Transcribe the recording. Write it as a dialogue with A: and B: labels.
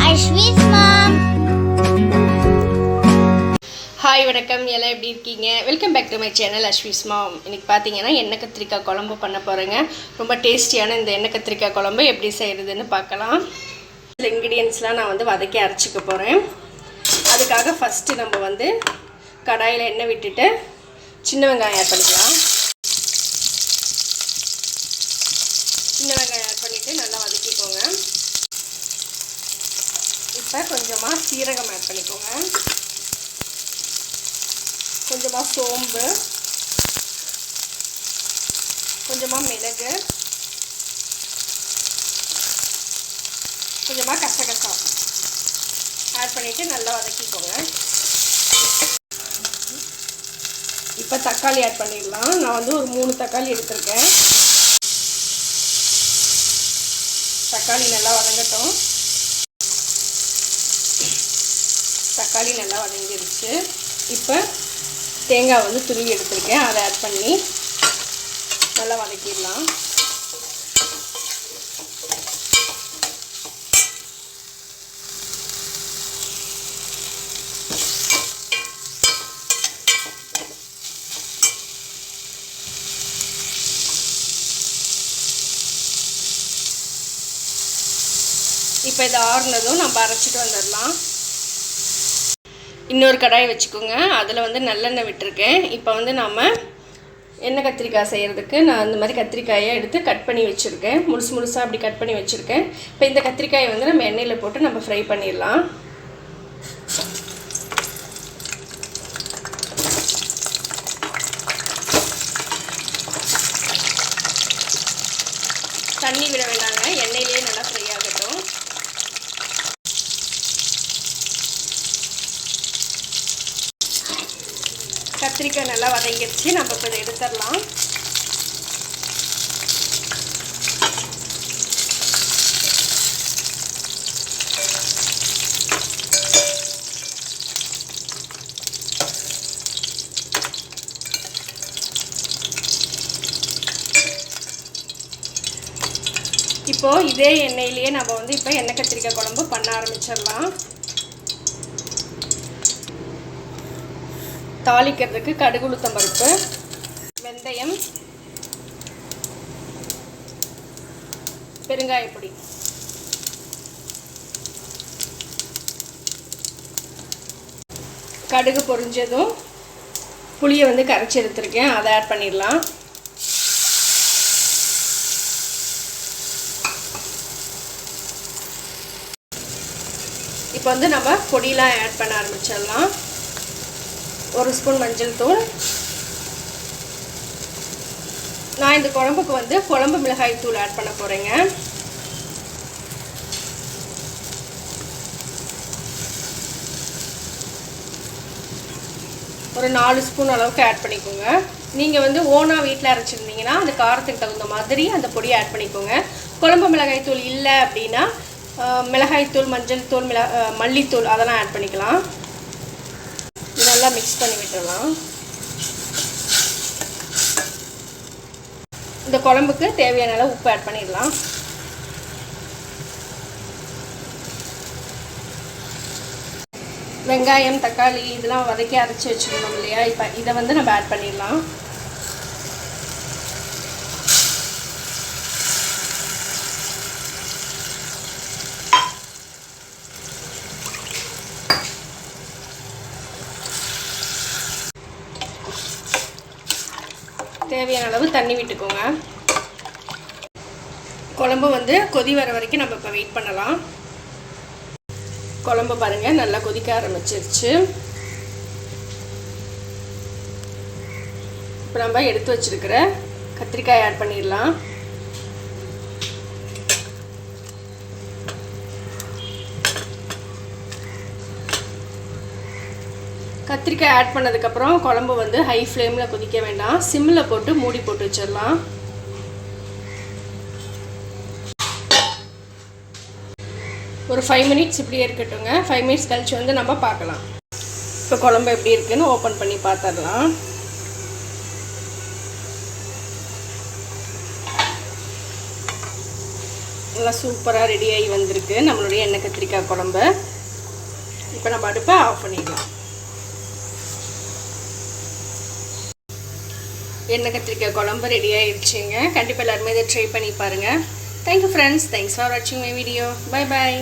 A: Ashwin's mom.
B: Hi வணக்கம், எல்லாம் எப்படி இருக்கீங்க? Welcome back to my channel Ashvi's mom. இன்றைக்கி பார்த்தீங்கன்னா எண்ணெய் கத்திரிக்காய் குழம்பு பண்ண போகிறேங்க. ரொம்ப டேஸ்டியான இந்த எண்ணெய் கத்திரிக்காய் குழம்பு எப்படி செய்கிறதுன்னு பார்க்கலாம். இந்த இன்க்ரீடியன்ஸ்லாம் நான் வதக்கி அரைச்சிக்க போகிறேன். அதுக்காக ஃபஸ்ட்டு நம்ம கடாயில் எண்ணெய் விட்டுட்டு சின்ன வெங்காயம் ஆட் பண்ணிக்கலாம். சின்ன வெங்காயம் ஆட் பண்ணிவிட்டு நல்லா வதக்கிக்கோங்க. இப்போ கொஞ்சமாக சீரகம் ஆட் பண்ணிக்கோங்க, கொஞ்சமாக சோம்பு, கொஞ்சமாக மிளகு, கொஞ்சமாக கசகசா ஆட் பண்ணிவிட்டு நல்லா வதக்கிக்கோங்க. இப்போ தக்காளி ஆட் பண்ணிடலாம். நான் ஒரு 3 தக்காளி எடுத்திருக்கேன். தக்காளி நல்லா வதங்கட்டும். தக்காளி நல்லா வதங்கிடுச்சு. இப்போ தேங்காய் துருவி எடுத்துருக்கேன், அதை ஆட் பண்ணி நல்லா வதக்கிடலாம். இப்போ இதை ஆறுனதும் நம்ம அரைச்சிட்டு வந்துடலாம். இன்னொரு கடாய் வச்சுக்கோங்க. அதில் நல்லெண்ணெய் விட்டுருக்கேன். இப்போ நாம் எண்ணெய் கத்திரிக்காய் செய்கிறதுக்கு நான் இந்த மாதிரி கத்திரிக்காயை எடுத்து கட் பண்ணி வச்சுருக்கேன். முழுசாக அப்படி கட் பண்ணி வச்சுருக்கேன். இப்போ இந்த கத்திரிக்காயை நம்ம எண்ணெயில் போட்டு நம்ம ஃப்ரை பண்ணிடலாம். தண்ணி விட வேண்டாங்க, எண்ணெயிலே நல்லா ஃப்ரை ஆகட்டும். கத்திரிக்காய் நல்லா வதங்கிடுச்சு. நம்ம இப்போ இதை எடுத்துடலாம். இப்போது இதே எண்ணெயிலேயே நம்ம இப்போ எண்ணெய் கத்திரிக்காய் குழம்பு பண்ண ஆரம்பிச்சிடலாம். தாளிக்கிறதுக்கு கடுகு உளுத்தம் பருப்பு, வெந்தயம், பெருங்காயப்பொடி, கடுகு பொரிஞ்சதும் புளியை கரைச்சி எடுத்துருக்கேன், அதை ஆட் பண்ணிடலாம். இப்போ நம்ம பொடியெலாம் ஆட் பண்ண ஆரம்பிச்சிடலாம். 1 ஸ்பூன் மஞ்சள் தூள். நான் இந்த குழம்புக்கு குழம்பு மிளகாய் தூள் ஆட் பண்ண போகிறேங்க. ஒரு 4 ஸ்பூன் அளவுக்கு ஆட் பண்ணிக்கோங்க. நீங்கள் ஓனாக வீட்டில் அரைச்சிருந்தீங்கன்னா அந்த காரத்துக்கு தகுந்த மாதிரி அந்த பொடியை ஆட் பண்ணிக்கோங்க. குழம்பு மிளகாய் தூள் இல்லை அப்படின்னா மிளகாய்த்தூள், மஞ்சள் தூள், மல்லித்தூள் அதெல்லாம் ஆட் பண்ணிக்கலாம். நல்லா மிக்ஸ் பண்ணி விட்டுடலாம். இந்த குழம்புக்கு தேவையான அளவு உப்பு ஆட் பண்ணிடலாம். வெங்காயம், தக்காளி இதெல்லாம் வதக்கி அரைச்சி வச்சுக்கணும் இல்லையா? இப்போ இதை நம்ம ஆட் பண்ணிடலாம். தேவையான அளவு தண்ணி விட்டுக்கோங்க. குழம்பு கொதி வர வரைக்கும் நம்ம இப்போ வெயிட் பண்ணலாம். குழம்பு பாருங்கள் நல்லா கொதிக்க ஆரம்பிச்சிருச்சு. இப்போ நம்ம எடுத்து வச்சிருக்கிற கத்திரிக்காய் ஆட் பண்ணிடலாம். கத்திரிக்காய் ஆட் பண்ணதுக்கப்புறம் குழம்பு ஹை ஃப்ளேமில் கொதிக்க வேண்டாம், சிம்மில் போட்டு மூடி போட்டு வச்சிடலாம். ஒரு 5 மினிட்ஸ் இப்படியே இருக்கட்டுங்க. 5 மினிட்ஸ் கழிச்சு நம்ம பார்க்கலாம். இப்போ குழம்பு எப்படி இருக்குன்னு ஓப்பன் பண்ணி பார்த்துடலாம். நல்லா சூப்பராக ரெடியாகி வந்திருக்கு நம்மளுடைய எண்ணெய் கத்திரிக்காய் குழம்பு. இப்போ நம்ம அடுப்பை ஆஃப் பண்ணிடலாம். எண்ணெய் கத்திரிக்காய் குழம்பு ரெடி ஆகிடுச்சிங்க. கண்டிப்பாக எல்லாருமே இதை ட்ரை பண்ணி பாருங்கள். Thank you friends. தேங்க்ஸ் ஃபார் வாட்சிங் மை வீடியோ. Bye bye.